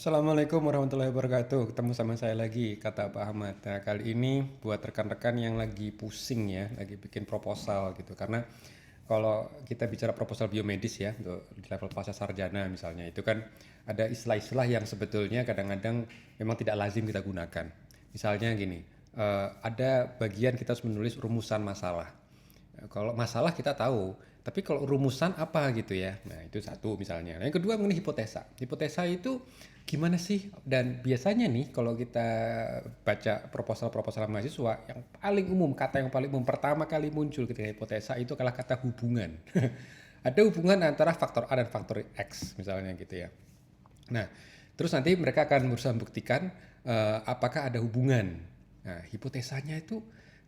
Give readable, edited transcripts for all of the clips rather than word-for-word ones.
Assalamualaikum warahmatullahi wabarakatuh. Ketemu sama saya lagi, kata Pak Ahmad. Nah, kali ini buat rekan-rekan yang lagi pusing ya, lagi bikin proposal gitu. Karena kalau kita bicara proposal biomedis ya, untuk di level pasca sarjana misalnya, itu kan ada istilah-istilah yang sebetulnya kadang-kadang memang tidak lazim kita gunakan. Misalnya gini, ada bagian kita harus menulis rumusan masalah. Kalau masalah kita tahu, tapi kalau rumusan apa gitu ya. Nah, itu satu misalnya. Nah, yang kedua mengenai hipotesa. Hipotesa itu gimana sih? Dan biasanya nih kalau kita baca proposal-proposal mahasiswa, yang paling umum, kata yang paling umum pertama kali muncul ketika hipotesa itu adalah kata hubungan. Ada hubungan antara faktor A dan faktor X misalnya gitu ya. Nah, terus nanti mereka akan berusaha membuktikan apakah ada hubungan. Nah, hipotesanya itu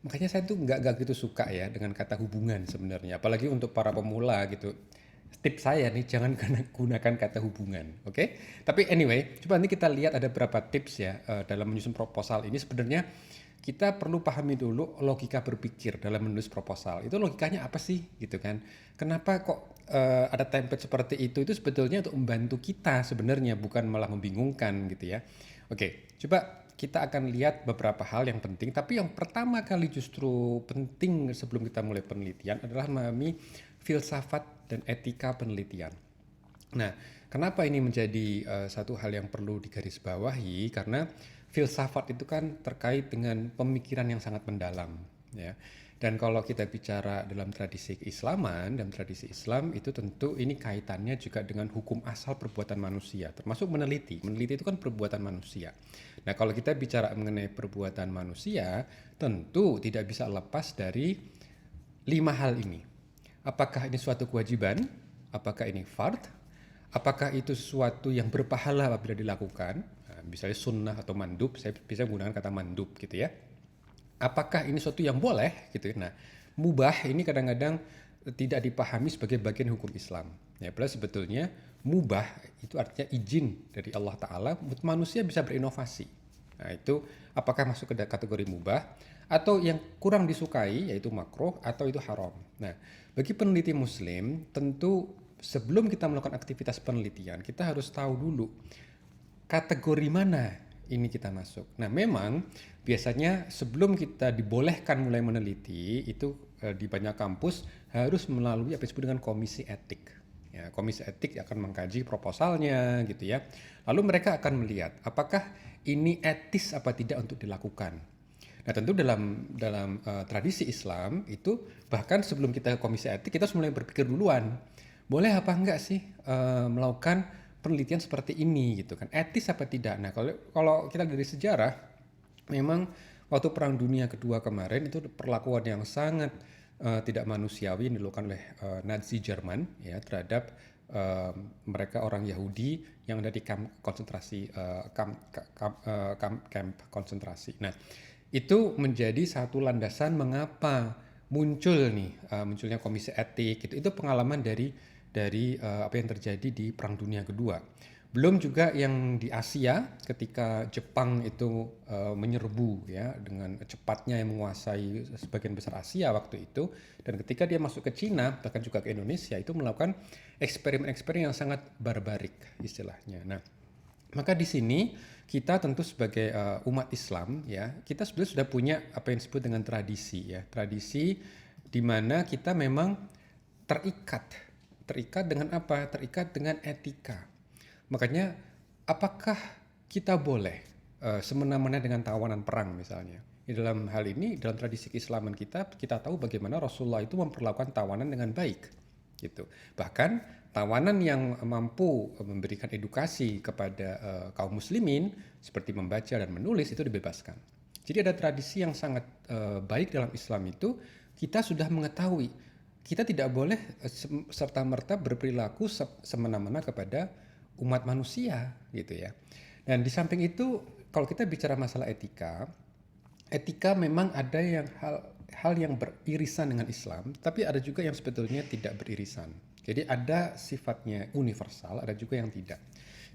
makanya saya tuh nggak gitu suka ya dengan kata hubungan sebenarnya. Apalagi untuk para pemula gitu. Tips saya nih jangan gunakan kata hubungan, oke? Okay? Tapi anyway, coba nanti kita lihat ada beberapa tips ya dalam menyusun proposal ini. Sebenarnya kita perlu pahami dulu logika berpikir dalam menulis proposal. Itu logikanya apa sih gitu kan? Kenapa kok ada template seperti itu? Itu sebetulnya untuk membantu kita sebenarnya, bukan malah membingungkan gitu ya. Oke, coba kita akan lihat beberapa hal yang penting. Tapi yang pertama kali justru penting sebelum kita mulai penelitian adalah memahami filsafat dan etika penelitian. Nah, kenapa ini menjadi satu hal yang perlu digarisbawahi? Karena filsafat itu kan terkait dengan pemikiran yang sangat mendalam, ya. Dan kalau kita bicara dalam tradisi keislaman, dalam tradisi Islam itu tentu ini kaitannya juga dengan hukum asal perbuatan manusia, termasuk meneliti. Meneliti itu kan perbuatan manusia. Nah, kalau kita bicara mengenai perbuatan manusia, tentu tidak bisa lepas dari 5 hal ini. Apakah ini suatu kewajiban? Apakah ini fard? Apakah itu sesuatu yang berpahala apabila dilakukan? Nah, misalnya sunnah atau mandub, saya bisa menggunakan kata mandub gitu ya. Apakah ini sesuatu yang boleh gitu ya. Nah, mubah ini kadang-kadang tidak dipahami sebagai bagian hukum Islam. Ya, padahal sebetulnya mubah itu artinya izin dari Allah Ta'ala untuk manusia bisa berinovasi. Nah, itu apakah masuk ke kategori mubah atau yang kurang disukai yaitu makruh atau itu haram. Nah, bagi peneliti muslim tentu sebelum kita melakukan aktivitas penelitian kita harus tahu dulu kategori mana ini kita masuk. Nah, memang biasanya sebelum kita dibolehkan mulai meneliti itu di banyak kampus harus melalui apa yang disebut dengan komisi etik. Ya, komisi etik akan mengkaji proposalnya gitu ya. Lalu mereka akan melihat apakah ini etis apa tidak untuk dilakukan. Nah, tentu dalam tradisi Islam itu bahkan sebelum kita ke komisi etik kita harus mulai berpikir duluan. Boleh apa enggak sih melakukan penelitian seperti ini gitu kan? Etis apa tidak? Nah, kalau kita dari sejarah memang waktu Perang Dunia Kedua kemarin itu perlakuan yang sangat tidak manusiawi yang dilakukan oleh Nazi Jerman ya terhadap mereka orang Yahudi yang ada di kamp konsentrasi camp konsentrasi. Nah, itu menjadi satu landasan mengapa munculnya komisi etik itu pengalaman dari apa yang terjadi di Perang Dunia Kedua. Belum juga yang di Asia ketika Jepang itu menyerbu ya dengan cepatnya yang menguasai sebagian besar Asia waktu itu, dan ketika dia masuk ke Cina bahkan juga ke Indonesia itu melakukan eksperimen-eksperimen yang sangat barbarik istilahnya. Nah, maka di sini kita tentu sebagai umat Islam ya, kita sebenarnya sudah punya apa yang disebut dengan tradisi ya. Tradisi di mana kita memang terikat. Terikat dengan apa? Terikat dengan etika. Makanya apakah kita boleh semena-mena dengan tawanan perang misalnya? Dalam hal ini dalam tradisi keislaman kita tahu bagaimana Rasulullah itu memperlakukan tawanan dengan baik gitu. Bahkan tawanan yang mampu memberikan edukasi kepada kaum muslimin seperti membaca dan menulis itu dibebaskan. Jadi ada tradisi yang sangat baik dalam Islam itu, kita sudah mengetahui kita tidak boleh serta-merta berperilaku semena-mena kepada umat manusia gitu ya. Dan di samping itu kalau kita bicara masalah etika, etika memang ada yang hal yang beririsan dengan Islam, tapi ada juga yang sebetulnya tidak beririsan. Jadi ada sifatnya universal, ada juga yang tidak.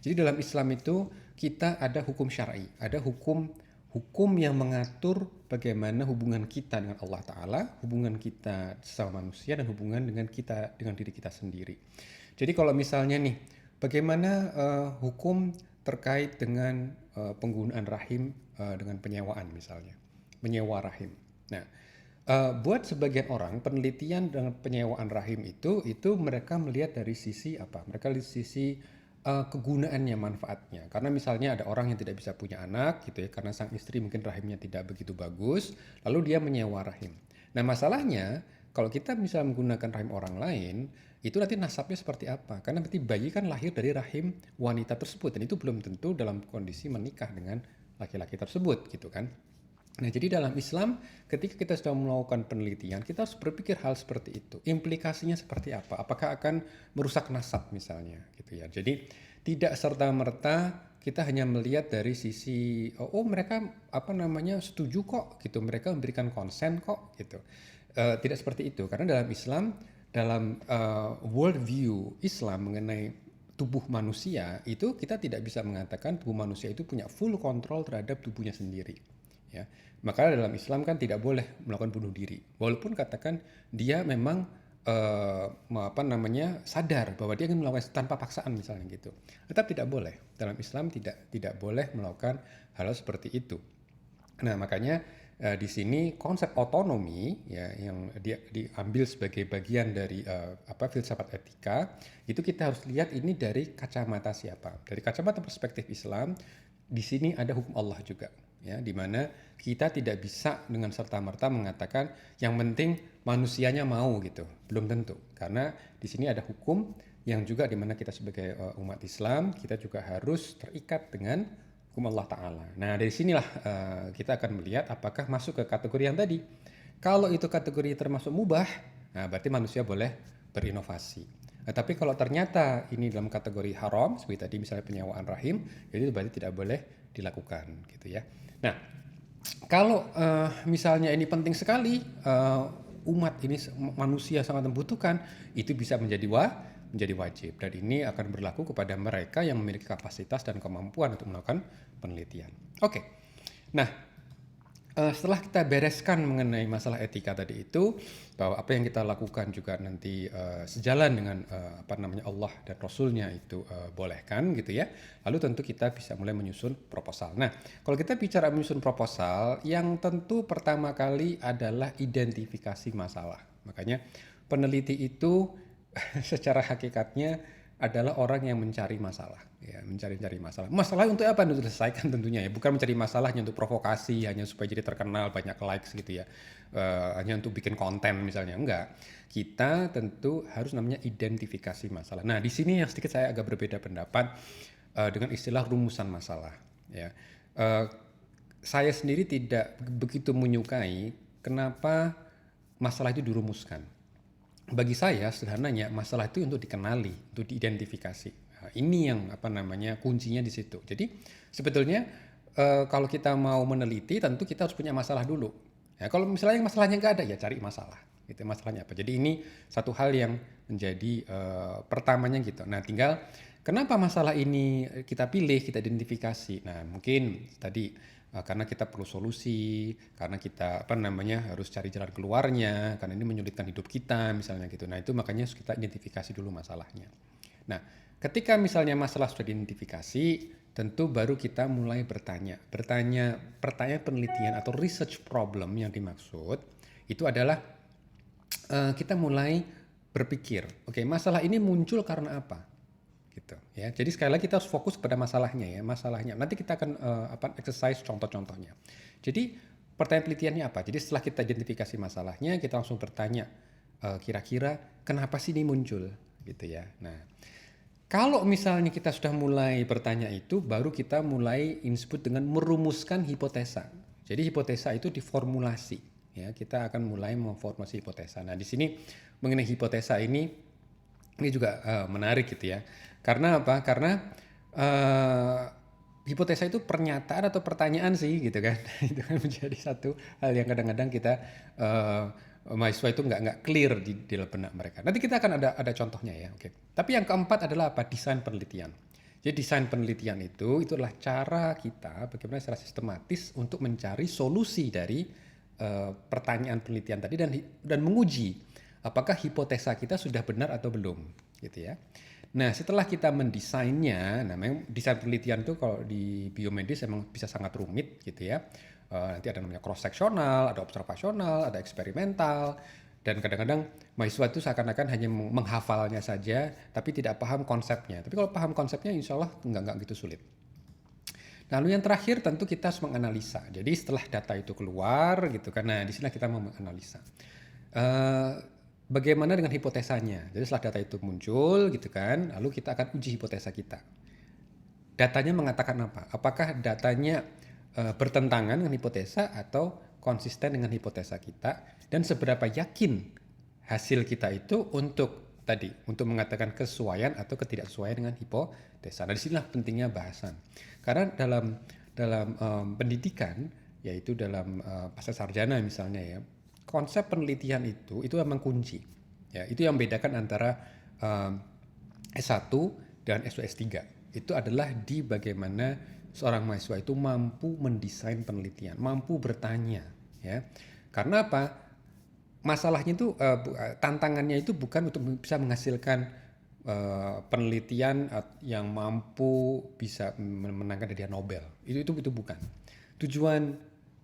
Jadi dalam Islam itu kita ada hukum syar'i, ada hukum yang mengatur bagaimana hubungan kita dengan Allah Ta'ala, hubungan kita sama manusia, dan hubungan dengan diri kita sendiri. Jadi kalau misalnya nih, bagaimana hukum terkait dengan penggunaan rahim dengan penyewaan misalnya, menyewa rahim. Nah, buat sebagian orang penelitian dengan penyewaan rahim itu mereka melihat dari sisi apa? Mereka lihat sisi kegunaannya, manfaatnya. Karena misalnya ada orang yang tidak bisa punya anak gitu ya, karena sang istri mungkin rahimnya tidak begitu bagus, lalu dia menyewa rahim. Nah, masalahnya kalau kita bisa menggunakan rahim orang lain, itu nanti nasabnya seperti apa? Karena nanti bayi kan lahir dari rahim wanita tersebut dan itu belum tentu dalam kondisi menikah dengan laki-laki tersebut gitu kan. Nah, jadi dalam Islam ketika kita sudah melakukan penelitian, kita harus berpikir hal seperti itu. Implikasinya seperti apa? Apakah akan merusak nasab misalnya gitu ya. Jadi tidak serta-merta kita hanya melihat dari sisi oh mereka apa namanya setuju kok gitu, mereka memberikan konsen kok gitu. Tidak seperti itu karena dalam Islam dalam world view Islam mengenai tubuh manusia itu kita tidak bisa mengatakan tubuh manusia itu punya full control terhadap tubuhnya sendiri ya. Maka dalam Islam kan tidak boleh melakukan bunuh diri walaupun katakan dia memang apa namanya sadar bahwa dia ingin melakukan tanpa paksaan misalnya gitu, tetap tidak boleh. Dalam Islam tidak boleh melakukan hal seperti itu. Nah, makanya di sini konsep otonomi ya yang diambil sebagai bagian dari filsafat etika, itu kita harus lihat ini dari kacamata siapa? Dari kacamata perspektif Islam, di sini ada hukum Allah juga ya, di mana kita tidak bisa dengan serta-merta mengatakan yang penting manusianya mau gitu. Belum tentu. Karena di sini ada hukum yang juga di mana kita sebagai umat Islam, kita juga harus terikat dengan hukum Allah Ta'ala. Nah dari sinilah kita akan melihat apakah masuk ke kategori yang tadi. Kalau itu kategori termasuk mubah, nah berarti manusia boleh berinovasi. Nah, tapi kalau ternyata ini dalam kategori haram, seperti tadi misalnya penyewaan rahim, jadi itu berarti tidak boleh dilakukan gitu ya. Nah kalau misalnya ini penting sekali, umat ini manusia sangat membutuhkan, itu bisa menjadi wajib dan ini akan berlaku kepada mereka yang memiliki kapasitas dan kemampuan untuk melakukan penelitian. Oke. Nah, setelah kita bereskan mengenai masalah etika tadi itu, bahwa apa yang kita lakukan juga nanti sejalan dengan Allah dan Rasulnya itu bolehkan gitu ya. Lalu tentu kita bisa mulai menyusun proposal. Nah, kalau kita bicara menyusun proposal, yang tentu pertama kali adalah identifikasi masalah. Makanya peneliti itu secara hakikatnya adalah orang yang mencari masalah, ya, mencari masalah. Masalah untuk apa? Untuk diselesaikan tentunya ya, bukan mencari masalahnya untuk provokasi, hanya supaya jadi terkenal, banyak likes gitu ya, hanya untuk bikin konten misalnya, enggak. Kita tentu harus namanya identifikasi masalah. Nah, di sini yang sedikit saya agak berbeda pendapat dengan istilah rumusan masalah. Ya, saya sendiri tidak begitu menyukai kenapa masalah itu dirumuskan. Bagi saya sederhananya masalah itu untuk dikenali, untuk diidentifikasi. Nah, ini yang kuncinya di situ. Jadi sebetulnya kalau kita mau meneliti tentu kita harus punya masalah dulu. Ya, kalau misalnya masalahnya nggak ada ya cari masalah. Itu masalahnya apa. Jadi ini satu hal yang menjadi pertamanya gitu. Nah tinggal kenapa masalah ini kita pilih, kita identifikasi. Nah mungkin tadi karena kita perlu solusi, karena kita harus cari jalan keluarnya, karena ini menyulitkan hidup kita misalnya gitu. Nah itu makanya kita identifikasi dulu masalahnya. Nah ketika misalnya masalah sudah diidentifikasi, tentu baru kita mulai bertanya pertanyaan penelitian atau research problem yang dimaksud itu adalah kita mulai berpikir, oke, masalah ini muncul karena apa? Gitu ya. Jadi sekali lagi kita harus fokus pada masalahnya ya, masalahnya. Nanti kita akan exercise contoh-contohnya. Jadi pertanyaan penelitiannya apa? Jadi setelah kita identifikasi masalahnya, kita langsung bertanya kira-kira kenapa sih ini muncul gitu ya. Nah, kalau misalnya kita sudah mulai bertanya itu, baru kita mulai disebut dengan merumuskan hipotesa. Jadi hipotesa itu diformulasi. Ya, kita akan mulai memformulasi hipotesa. Nah, di sini mengenai hipotesa ini juga menarik gitu ya. Karena apa? Karena hipotesa itu pernyataan atau pertanyaan sih gitu kan. Itu kan menjadi satu hal yang kadang-kadang kita mahasiswa itu nggak clear di dalam benak mereka. Nanti kita akan ada contohnya ya. Oke. Tapi yang keempat adalah apa? Desain penelitian. Jadi desain penelitian itu adalah cara kita bagaimana secara sistematis untuk mencari solusi dari pertanyaan penelitian tadi dan menguji apakah hipotesa kita sudah benar atau belum gitu ya. Nah, setelah kita mendesainnya, nah memang desain penelitian itu kalau di biomedis emang bisa sangat rumit gitu ya. Nanti ada namanya cross seksional, ada observasional, ada eksperimental, dan kadang-kadang mahasiswa itu seakan-akan hanya menghafalnya saja, tapi tidak paham konsepnya. Tapi kalau paham konsepnya, insya Allah nggak gitu sulit. Lalu yang terakhir tentu kita harus menganalisa. Jadi setelah data itu keluar gitu, karena di sini kita mau menganalisa. Eh, Bagaimana dengan hipotesanya? Jadi setelah data itu muncul gitu kan, lalu kita akan uji hipotesa kita. Datanya mengatakan apa? Apakah datanya bertentangan dengan hipotesa atau konsisten dengan hipotesa kita, dan seberapa yakin hasil kita itu untuk mengatakan kesesuaian atau ketidaksesuaian dengan hipotesa. Nah, disinilah pentingnya bahasan. Karena dalam pendidikan, yaitu dalam pasca sarjana misalnya ya, konsep penelitian itu memang kunci. Ya, itu yang membedakan antara S1 dan S2 S3. Itu adalah di bagaimana seorang mahasiswa itu mampu mendesain penelitian, mampu bertanya, ya. Karena apa? Masalahnya itu tantangannya itu bukan untuk bisa menghasilkan penelitian yang mampu bisa memenangkan hadiah Nobel. Itu bukan. Tujuan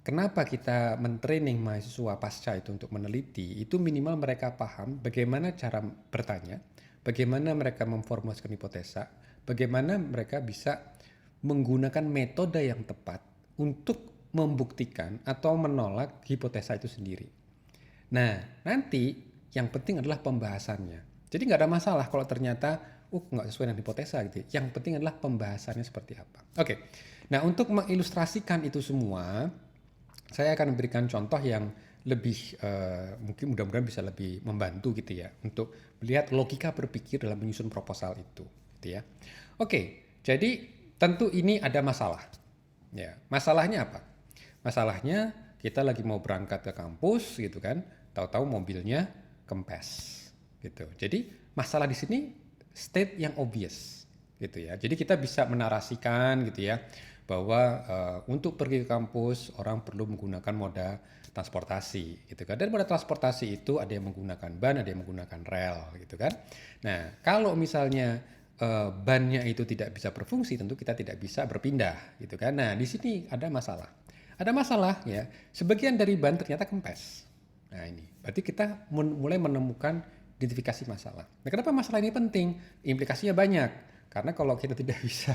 kenapa kita mentraining mahasiswa pasca itu untuk meneliti, itu minimal mereka paham bagaimana cara bertanya, bagaimana mereka memformulasikan hipotesa, bagaimana mereka bisa menggunakan metode yang tepat untuk membuktikan atau menolak hipotesa itu sendiri. Nah, nanti yang penting adalah pembahasannya. Jadi nggak ada masalah kalau ternyata nggak sesuai dengan hipotesa gitu. Yang penting adalah pembahasannya seperti apa. Oke, nah untuk mengilustrasikan itu semua, saya akan memberikan contoh yang lebih mungkin mudah-mudahan bisa lebih membantu gitu ya untuk melihat logika berpikir dalam menyusun proposal itu, gitu ya. Oke, jadi tentu ini ada masalah. Ya, masalahnya apa? Masalahnya kita lagi mau berangkat ke kampus gitu kan, tahu-tahu mobilnya kempes gitu. Jadi masalah di sini state yang obvious gitu ya. Jadi kita bisa menarasikan gitu ya bahwa untuk pergi ke kampus orang perlu menggunakan moda transportasi gitu kan. Dan moda transportasi itu ada yang menggunakan ban, ada yang menggunakan rel gitu kan. Nah, kalau misalnya bannya itu tidak bisa berfungsi, tentu kita tidak bisa berpindah gitu kan. Nah, di sini ada masalah. Ada masalah ya, sebagian dari ban ternyata kempes. Nah, ini berarti kita mulai menemukan identifikasi masalah. Nah, kenapa masalah ini penting? Implikasinya banyak. Karena kalau kita tidak bisa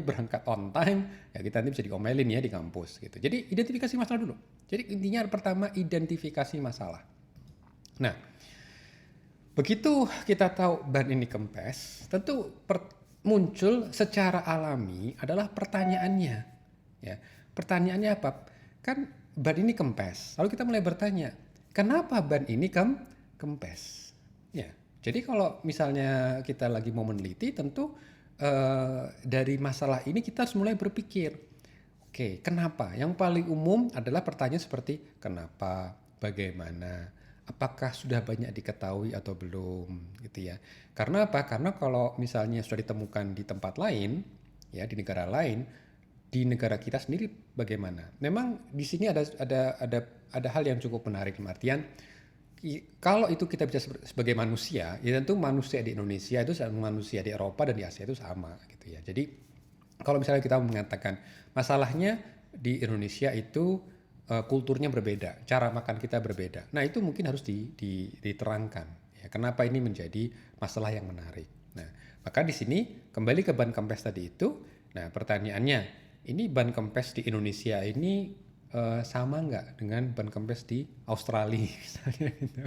berangkat on time, ya kita nanti bisa diomelin ya di kampus gitu. Jadi identifikasi masalah dulu. Jadi intinya pertama identifikasi masalah. Nah, begitu kita tahu ban ini kempes, tentu muncul secara alami adalah pertanyaannya. Ya, pertanyaannya apa? Kan ban ini kempes. Lalu kita mulai bertanya, kenapa ban ini kempes? Ya, jadi kalau misalnya kita lagi mau meneliti, tentu dari masalah ini kita harus mulai berpikir, oke, kenapa? Yang paling umum adalah pertanyaan seperti kenapa, bagaimana, apakah sudah banyak diketahui atau belum, gitu ya. Karena apa? Karena kalau misalnya sudah ditemukan di tempat lain, ya di negara lain, di negara kita sendiri bagaimana? Memang di sini ada hal yang cukup menarik, artian kalau itu kita bisa sebagai manusia, ya tentu manusia di Indonesia itu sama manusia di Eropa dan di Asia itu sama gitu ya. Jadi kalau misalnya kita mengatakan masalahnya di Indonesia itu kulturnya berbeda, cara makan kita berbeda. Nah, itu mungkin harus diterangkan ya, kenapa ini menjadi masalah yang menarik. Nah, maka di sini kembali ke ban kempes tadi itu. Nah, pertanyaannya, ini ban kempes di Indonesia ini sama nggak dengan ban kempes di Australia misalnya gitu.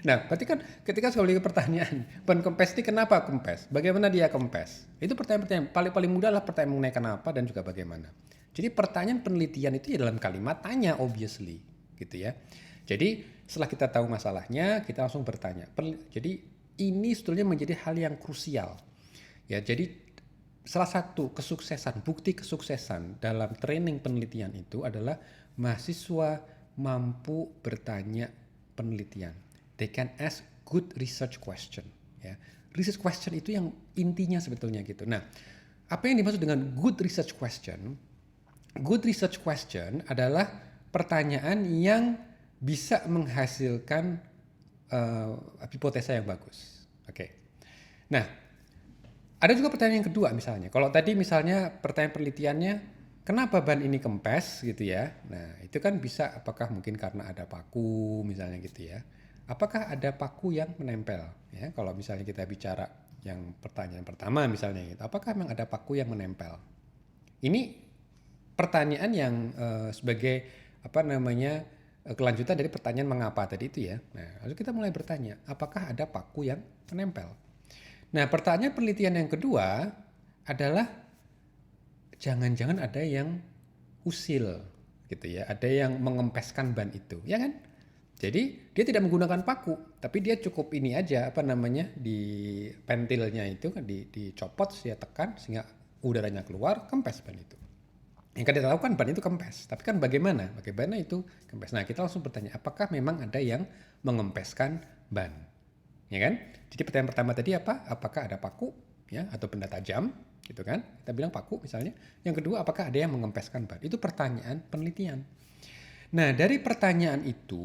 Nah, berarti kan ketika sekali pertanyaan, ban kempes ini kenapa kempes? Bagaimana dia kempes? Itu pertanyaan-pertanyaan paling mudah lah, pertanyaan mengenai kenapa dan juga bagaimana. Jadi pertanyaan penelitian itu ya dalam kalimat tanya, obviously gitu ya. Jadi setelah kita tahu masalahnya, kita langsung bertanya. Jadi ini sebetulnya menjadi hal yang krusial. Ya, jadi salah satu kesuksesan, bukti kesuksesan dalam training penelitian itu adalah mahasiswa mampu bertanya penelitian. They can ask good research question. Ya, research question itu yang intinya sebetulnya gitu. Nah, apa yang dimaksud dengan good research question? Good research question adalah pertanyaan yang bisa menghasilkan hipotesa yang bagus. Oke. Nah, ada juga pertanyaan yang kedua misalnya. Kalau tadi misalnya pertanyaan penelitiannya, kenapa ban ini kempes gitu ya? Nah, itu kan bisa apakah mungkin karena ada paku misalnya gitu ya. Apakah ada paku yang menempel? Ya, kalau misalnya kita bicara yang pertanyaan pertama misalnya gitu, apakah memang ada paku yang menempel? Ini pertanyaan yang sebagai apa namanya kelanjutan dari pertanyaan mengapa tadi itu ya. Nah, lalu kita mulai bertanya, apakah ada paku yang menempel? Nah, pertanyaan penelitian yang kedua adalah jangan-jangan ada yang usil gitu ya, ada yang mengempeskan ban itu, ya kan? Jadi dia tidak menggunakan paku, tapi dia cukup ini aja apa namanya di pentilnya itu kan dicopot, dia tekan sehingga udaranya keluar, kempes ban itu. Yang kita tahu kan ban itu kempes, tapi kan bagaimana? Bagaimana itu kempes? Nah, kita langsung bertanya, apakah memang ada yang mengempeskan ban? Ya kan? Jadi pertanyaan pertama tadi apa? Apakah ada paku ya atau benda tajam gitu kan? Kita bilang paku misalnya. Yang kedua, apakah ada yang mengempeskan ban? Itu pertanyaan penelitian. Nah, dari pertanyaan itu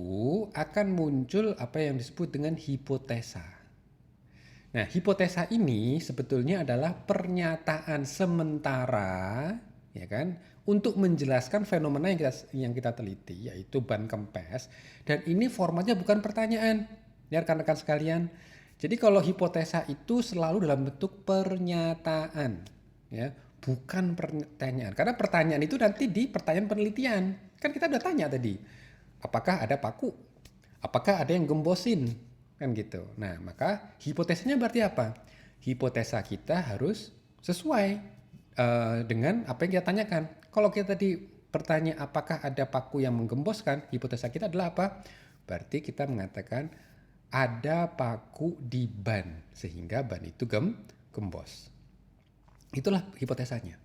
akan muncul apa yang disebut dengan hipotesa. Nah, hipotesa ini sebetulnya adalah pernyataan sementara, ya kan, untuk menjelaskan fenomena yang kita teliti, yaitu ban kempes. Dan ini formatnya bukan pertanyaan, ya rekan-rekan sekalian. Jadi kalau hipotesa itu selalu dalam bentuk pernyataan, ya, bukan pertanyaan. Karena pertanyaan itu nanti di pertanyaan penelitian. Kan kita udah tanya tadi, apakah ada paku? Apakah ada yang gembosin? Kan gitu. Nah, maka hipotesanya berarti apa? Hipotesa kita harus sesuai dengan apa yang kita tanyakan. Kalau kita tadi bertanya apakah ada paku yang menggemboskan, hipotesa kita adalah apa? Berarti kita mengatakan ada paku di ban sehingga ban itu gembos. Itulah hipotesanya.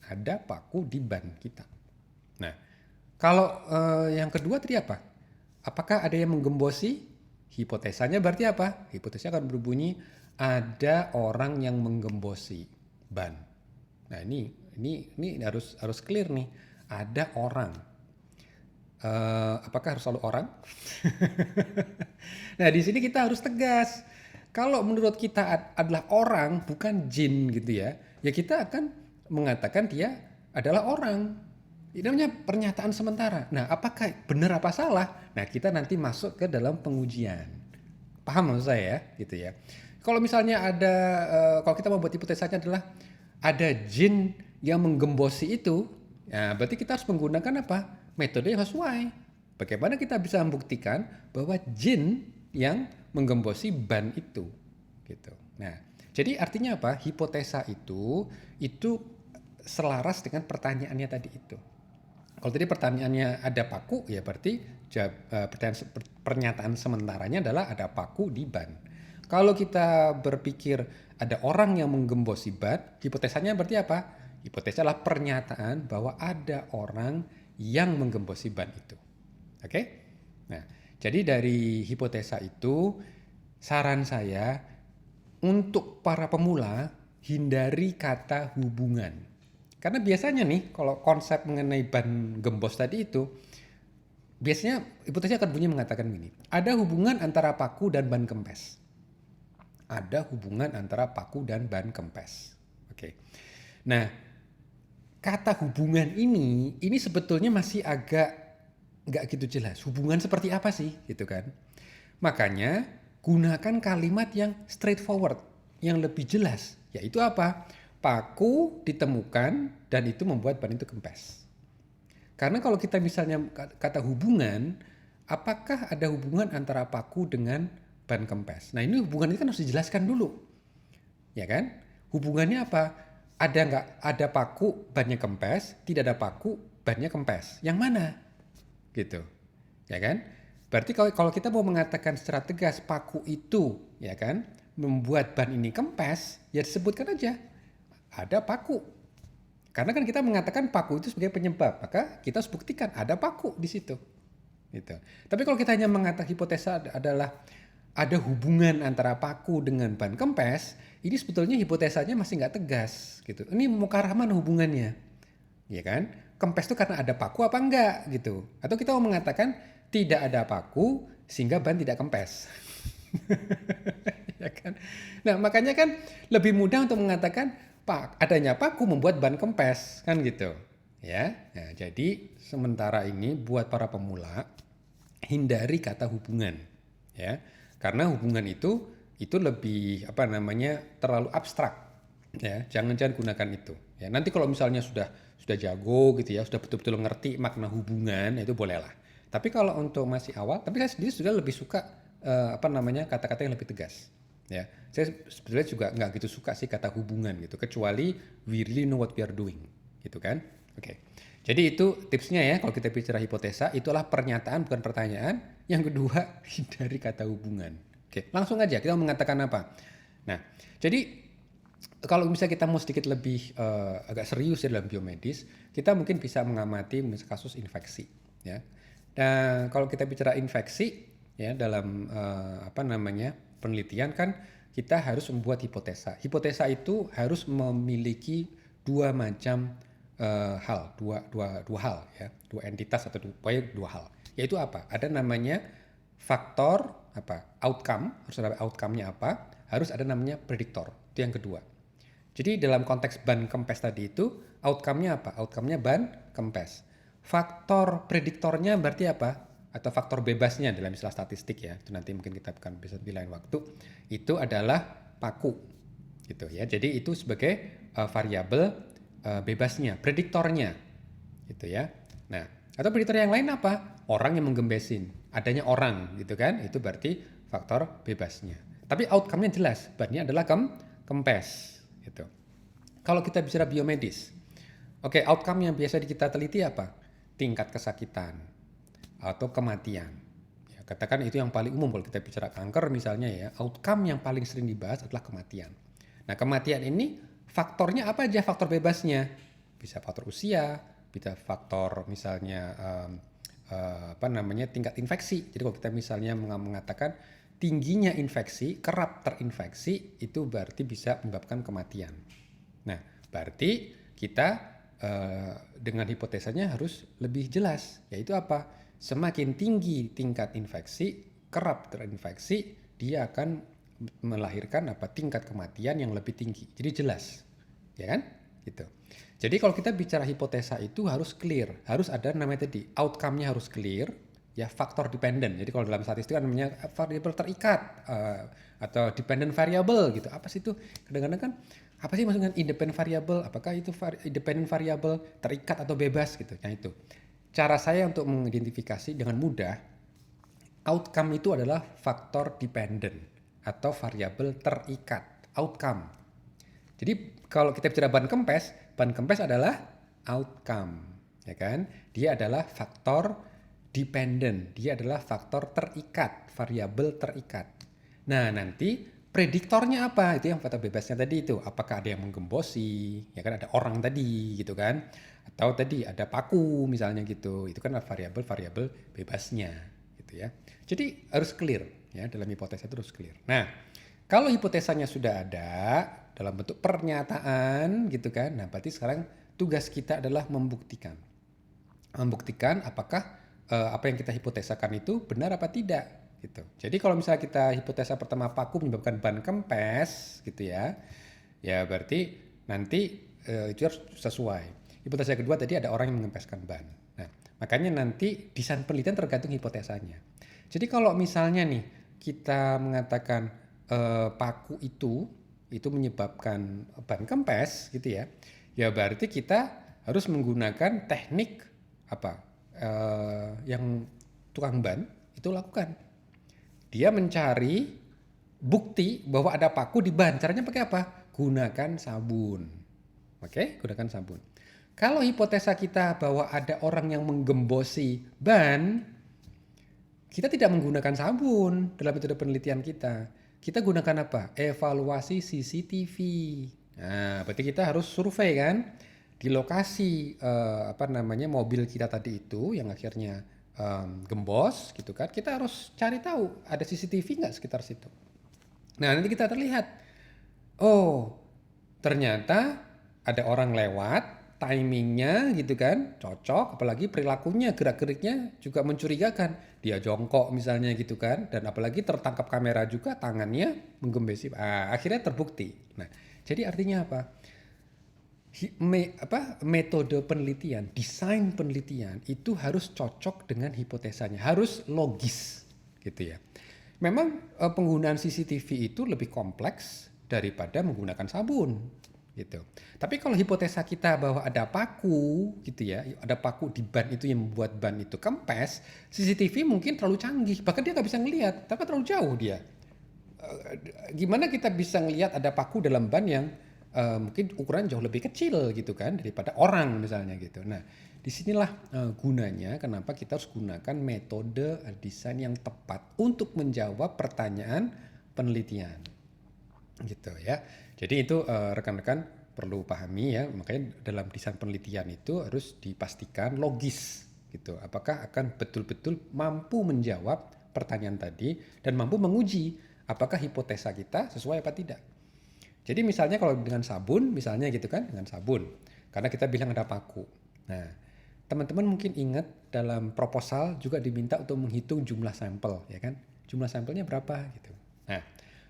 Ada paku di ban kita. Nah, kalau yang kedua tadi apa? Apakah ada yang menggembosi? Hipotesanya berarti apa? Hipotesanya akan berbunyi ada orang yang menggembosi ban. Nah, ini harus clear nih. Ada orang. Apakah harus selalu orang? Nah, di sini kita harus tegas. Kalau menurut kita adalah orang, bukan jin gitu ya, ya kita akan mengatakan dia adalah orang. Ini namanya pernyataan sementara. Nah, apakah benar apa salah? Nah, kita nanti masuk ke dalam pengujian. Paham maksud saya ya? Gitu ya. Kalau misalnya ada, kalau kita membuat hipotesanya adalah ada jin yang menggembosi itu, ya berarti kita harus menggunakan apa? Metode yang sesuai. Bagaimana kita bisa membuktikan bahwa jin yang menggembosi ban itu, gitu. Nah, jadi artinya apa? Hipotesa itu selaras dengan pertanyaannya tadi itu. Kalau tadi pertanyaannya ada paku, ya berarti pernyataan sementaranya adalah ada paku di ban. Kalau kita berpikir ada orang yang menggembosi ban, hipotesanya berarti apa? Hipotesa adalah pernyataan bahwa ada orang yang menggembosi ban itu. Oke? Nah, jadi dari hipotesa itu, saran saya untuk para pemula hindari kata hubungan. Karena biasanya nih kalau konsep mengenai ban gembos tadi itu, biasanya hipotesanya akan bunyi mengatakan gini, ada hubungan antara paku dan ban kempes. Ada hubungan antara paku dan ban kempes. Oke. Nah, kata hubungan ini sebetulnya masih agak nggak gitu jelas. Hubungan seperti apa sih, gitu kan? Makanya gunakan kalimat yang straightforward, yang lebih jelas. Yaitu apa? Paku ditemukan dan itu membuat ban itu kempes. Karena kalau kita misalnya kata hubungan, apakah ada hubungan antara paku dengan ban kempes? Nah, ini hubungan itu kan harus dijelaskan dulu. Ya kan? Hubungannya apa? Ada nggak ada paku bannya kempes, tidak ada paku bannya kempes. Yang mana? Gitu. Ya kan? Berarti kalau kita mau mengatakan secara tegas paku itu, ya kan, membuat ban ini kempes, ya disebutkan aja ada paku. Karena kan kita mengatakan paku itu sebagai penyebab, maka kita harus buktikan ada paku di situ. Gitu. Tapi kalau kita hanya mengatakan hipotesa adalah ada hubungan antara paku dengan ban kempes, ini sebetulnya hipotesanya masih nggak tegas. Gitu. Ini mau ke arah mana hubungannya? Ya kan? Kempes itu karena ada paku apa enggak? Gitu. Atau kita mau mengatakan tidak ada paku sehingga ban tidak kempes. ya kan? Nah, makanya kan lebih mudah untuk mengatakan adanya paku membuat ban kempes kan gitu. Ya. Nah, jadi sementara ini buat para pemula hindari kata hubungan ya. Karena hubungan itu lebih apa namanya terlalu abstrak ya. Jangan gunakan itu. Ya, nanti kalau misalnya sudah jago gitu ya, sudah betul-betul ngerti makna hubungan, itu bolehlah. Tapi kalau untuk masih awal, tapi saya sendiri sudah lebih suka apa namanya kata-kata yang lebih tegas. Ya, saya sebetulnya juga nggak gitu suka sih kata hubungan gitu, kecuali we really know what we are doing, gitu kan? Oke. Jadi itu tipsnya ya, kalau kita bicara hipotesa, itulah pernyataan bukan pertanyaan. Yang kedua, hindari kata hubungan. Oke, langsung aja kita mau mengatakan apa. Nah, jadi kalau misalnya kita mau sedikit lebih agak serius ya dalam biomedis, kita mungkin bisa mengamati kasus infeksi. Ya. Dan kalau kita bicara infeksi, ya dalam apa namanya penelitian kan kita harus membuat hipotesa. Hipotesa itu harus memiliki dua macam hal, dua hal ya, dua entitas atau dua hal. Yaitu apa? Ada namanya faktor apa? Outcome, harus ada outcome-nya apa? Harus ada namanya prediktor. Itu yang kedua. Jadi dalam konteks ban kempes tadi itu outcome-nya apa? Outcome-nya ban kempes. Faktor prediktornya berarti apa? Atau faktor bebasnya dalam istilah statistik ya. Itu nanti mungkin kita akan bisa di lain waktu. Itu adalah paku. Gitu ya. Jadi itu sebagai variabel bebasnya, prediktornya. Gitu ya. Nah, atau prediktor yang lain apa? Orang yang menggembesin. Adanya orang gitu kan. Itu berarti faktor bebasnya. Tapi outcome-nya jelas. Bannya adalah kempes. Gitu. Kalau kita bicara biomedis, oke, outcome yang biasa kita teliti apa? Tingkat kesakitan atau kematian. Ya, katakan itu yang paling umum kalau kita bicara kanker misalnya ya, outcome yang paling sering dibahas adalah kematian. Nah, kematian ini faktornya apa aja faktor bebasnya? Bisa faktor usia, bisa faktor misalnya apa namanya tingkat infeksi. Jadi kalau kita misalnya mengatakan tingginya infeksi, kerap terinfeksi, itu berarti bisa menyebabkan kematian. Nah, berarti kita dengan hipotesanya harus lebih jelas, yaitu apa? Semakin tinggi tingkat infeksi, kerap terinfeksi, dia akan melahirkan apa? Tingkat kematian yang lebih tinggi. Jadi jelas, ya kan? Gitu. Jadi kalau kita bicara hipotesa itu harus clear, harus ada namanya tadi outcome-nya harus clear. Ya faktor dependent. Jadi kalau dalam statistik kan namanya variabel terikat atau dependent variable gitu. Apa sih itu? Kadang-kadang kan apa sih maksudnya independent variable? Apakah itu independent variable terikat atau bebas gitu? Nah itu. Cara saya untuk mengidentifikasi dengan mudah outcome itu adalah faktor dependent atau variabel terikat. Outcome. Jadi kalau kita bicara ban kempes adalah outcome, ya kan? Dia adalah faktor dependent, dia adalah faktor terikat, variabel terikat. Nah, nanti prediktornya apa? Itu yang faktor bebasnya tadi itu. Apakah ada yang menggembosi? Ya kan ada orang tadi gitu kan. Atau tadi ada paku misalnya gitu. Itu kan variabel-variabel bebasnya gitu ya. Jadi harus clear ya dalam hipotesa itu harus clear. Nah, kalau hipotesanya sudah ada dalam bentuk pernyataan gitu kan. Nah, berarti sekarang tugas kita adalah membuktikan. Membuktikan apakah apa yang kita hipotesakan itu benar apa tidak gitu. Jadi kalau misalnya kita hipotesa pertama paku menyebabkan ban kempes gitu ya, ya berarti nanti itu harus sesuai. Hipotesa kedua tadi ada orang yang mengempeskan ban. Nah, makanya nanti desain penelitian tergantung hipotesanya. Jadi kalau misalnya nih kita mengatakan paku itu menyebabkan ban kempes gitu ya, ya berarti kita harus menggunakan teknik apa? Yang tukang ban itu lakukan. Dia mencari bukti bahwa ada paku di ban. Caranya pakai apa? Gunakan sabun. Oke, gunakan sabun. Kalau hipotesa kita bahwa ada orang yang menggembosi ban, kita tidak menggunakan sabun dalam metode penelitian kita. Kita gunakan apa? Evaluasi CCTV. Nah, berarti kita harus survei kan? Di lokasi apa namanya mobil kita tadi itu yang akhirnya gembos gitu kan, kita harus cari tahu ada CCTV nggak sekitar situ. Nah nanti kita terlihat, oh ternyata ada orang lewat timingnya gitu kan, cocok, apalagi perilakunya, gerak-geriknya juga mencurigakan. Dia jongkok misalnya gitu kan, dan apalagi tertangkap kamera juga tangannya menggembesi. Akhirnya terbukti. Nah, jadi artinya apa? Metode penelitian, desain penelitian itu harus cocok dengan hipotesanya, harus logis gitu ya. Memang penggunaan CCTV itu lebih kompleks daripada menggunakan sabun gitu. Tapi kalau hipotesa kita bahwa ada paku gitu ya, ada paku di ban itu yang membuat ban itu kempes, CCTV mungkin terlalu canggih, bahkan dia nggak bisa ngelihat, tapi terlalu jauh dia. Gimana kita bisa ngelihat ada paku dalam ban yang mungkin ukuran jauh lebih kecil gitu kan daripada orang misalnya gitu. Nah, disinilah gunanya kenapa kita harus gunakan metode desain yang tepat untuk menjawab pertanyaan penelitian gitu ya. Jadi itu rekan-rekan perlu pahami ya, makanya dalam desain penelitian itu harus dipastikan logis gitu. Apakah akan betul-betul mampu menjawab pertanyaan tadi dan mampu menguji apakah hipotesa kita sesuai apa tidak. Jadi misalnya kalau dengan sabun, misalnya gitu kan, dengan sabun, karena kita bilang ada paku. Nah, teman-teman mungkin ingat dalam proposal juga diminta untuk menghitung jumlah sampel, ya kan? Jumlah sampelnya berapa gitu. Nah,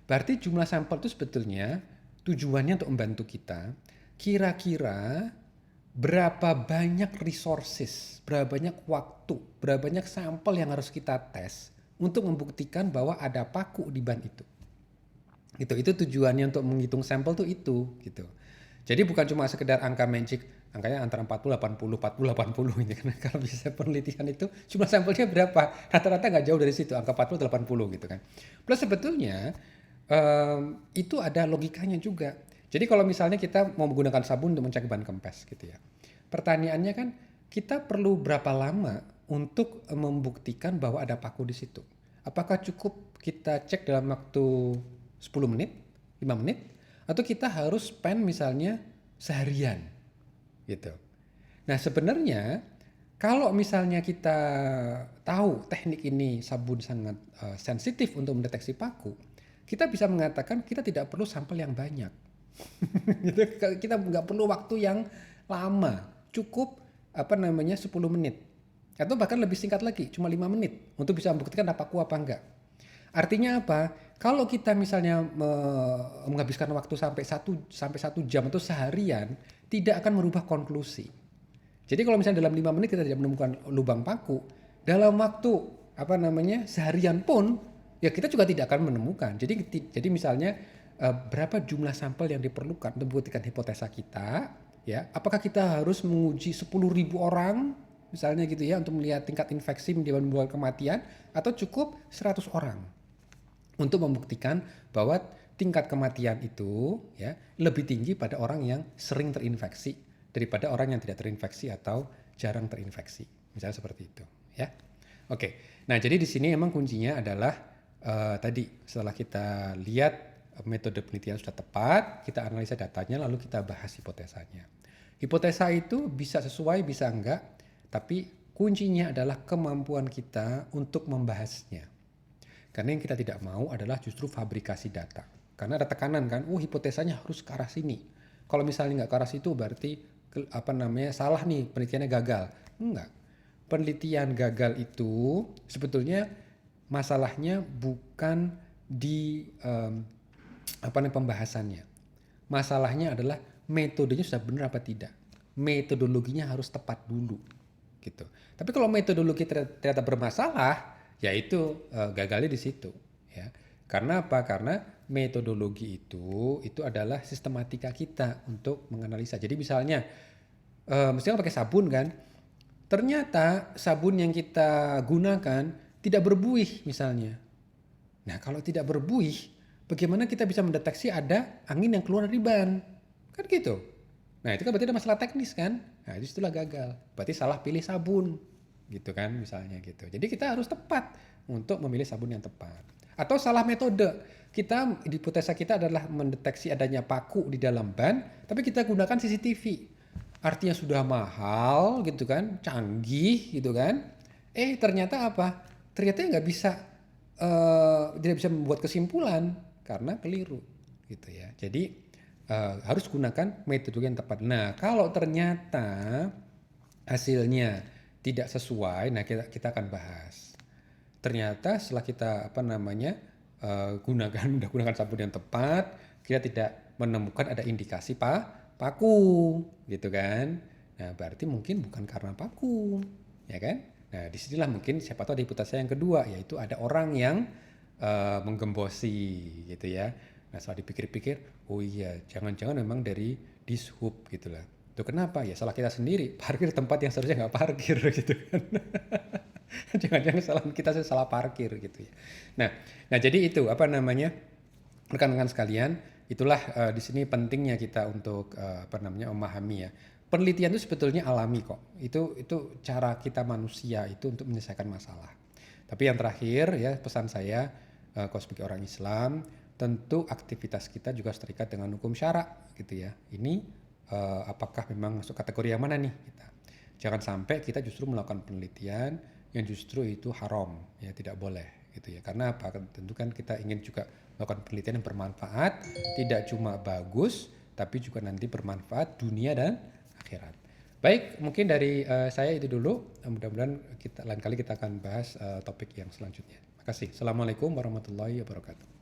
berarti jumlah sampel itu sebetulnya tujuannya untuk membantu kita, kira-kira berapa banyak resources, berapa banyak waktu, berapa banyak sampel yang harus kita tes untuk membuktikan bahwa ada paku di ban itu. Itu tujuannya untuk menghitung sampel tuh itu gitu. Jadi bukan cuma sekedar angka magic, angkanya antara 40 80 40 80 ini kan. Kalau bisa penelitian itu jumlah sampelnya berapa? Rata-rata nggak jauh dari situ, angka 40 80 gitu kan. Plus sebetulnya itu ada logikanya juga. Jadi kalau misalnya kita mau menggunakan sabun untuk mencegah ban kempes gitu ya. Pertanyaannya kan kita perlu berapa lama untuk membuktikan bahwa ada paku di situ? Apakah cukup kita cek dalam waktu 10 menit, 5 menit, atau kita harus spend misalnya seharian gitu. Nah sebenarnya kalau misalnya kita tahu teknik ini sabun sangat sensitif untuk mendeteksi paku, kita bisa mengatakan kita tidak perlu sampel yang banyak. Gitu. Kita nggak perlu waktu yang lama, cukup 10 menit. Atau bahkan lebih singkat lagi, cuma 5 menit untuk bisa membuktikan ada paku apa enggak. Artinya apa? Kalau kita misalnya menghabiskan waktu sampai satu jam atau seharian, tidak akan merubah konklusi. Jadi kalau misalnya dalam 5 menit kita tidak menemukan lubang paku, dalam waktu seharian pun ya kita juga tidak akan menemukan. Jadi misalnya berapa jumlah sampel yang diperlukan untuk membuktikan hipotesa kita, ya? Apakah kita harus menguji 10.000 orang misalnya gitu ya untuk melihat tingkat infeksi menyebabkan kematian, atau cukup 100 orang untuk membuktikan bahwa tingkat kematian itu ya lebih tinggi pada orang yang sering terinfeksi daripada orang yang tidak terinfeksi atau jarang terinfeksi. Misalnya seperti itu, ya. Oke. Nah, jadi di sini emang kuncinya adalah tadi setelah kita lihat metode penelitian sudah tepat, kita analisa datanya lalu kita bahas hipotesanya. Hipotesa itu bisa sesuai, bisa enggak, tapi kuncinya adalah kemampuan kita untuk membahasnya. Karena yang kita tidak mau adalah justru fabrikasi data. Karena ada tekanan kan, hipotesanya harus ke arah sini. Kalau misalnya nggak ke arah situ berarti salah nih, penelitiannya gagal. Enggak. Penelitian gagal itu sebetulnya masalahnya bukan di pembahasannya. Masalahnya adalah metodenya sudah benar apa tidak. Metodologinya harus tepat dulu gitu. Tapi kalau metodologi ternyata bermasalah, ya itu gagalnya di situ ya. Karena apa? Karena metodologi itu adalah sistematika kita untuk menganalisa. Jadi misalnya misalnya pakai sabun kan, ternyata sabun yang kita gunakan tidak berbuih misalnya. Nah kalau tidak berbuih, bagaimana kita bisa mendeteksi ada angin yang keluar dari ban? Kan gitu. Nah itu kan berarti ada masalah teknis kan. Nah itu itulah gagal. Berarti salah pilih sabun gitu kan misalnya gitu. Jadi kita harus tepat untuk memilih sabun yang tepat. Atau salah metode. Hipotesa kita adalah mendeteksi adanya paku di dalam ban, tapi kita gunakan CCTV. Artinya sudah mahal gitu kan, canggih gitu kan. Ternyata apa? Ternyata nggak bisa, tidak bisa membuat kesimpulan karena keliru gitu ya. Jadi harus gunakan metode yang tepat. Nah, kalau ternyata hasilnya tidak sesuai, nah kita akan bahas. Ternyata setelah kita udah gunakan sabun yang tepat, kita tidak menemukan ada indikasi paku, gitu kan? Nah, berarti mungkin bukan karena paku, ya kan? Nah, disinilah mungkin siapa tahu ada hipotesa yang kedua, yaitu ada orang yang menggembosi, gitu ya. Nah, setelah dipikir-pikir, oh iya, jangan-jangan memang dari dishub gitu lah. Itu kenapa? Ya salah kita sendiri, parkir tempat yang seharusnya nggak parkir gitu kan. Jangan-jangan kesalahan kita salah parkir gitu ya. Nah, jadi itu rekan-rekan sekalian, itulah di sini pentingnya kita untuk memahami ya. Penelitian itu sebetulnya alami kok. Itu cara kita manusia itu untuk menyelesaikan masalah. Tapi yang terakhir ya pesan saya kalau sebagai orang Islam, tentu aktivitas kita juga terikat dengan hukum syara gitu ya. Ini apakah memang masuk kategori yang mana nih kita? Jangan sampai kita justru melakukan penelitian yang justru itu haram, ya tidak boleh gitu ya. Karena apa? Tentu kan kita ingin juga melakukan penelitian yang bermanfaat, tidak cuma bagus, tapi juga nanti bermanfaat dunia dan akhirat. Baik, mungkin dari saya itu dulu. Mudah-mudahan lain kali kita akan bahas topik yang selanjutnya. Terima kasih. Assalamualaikum warahmatullahi wabarakatuh.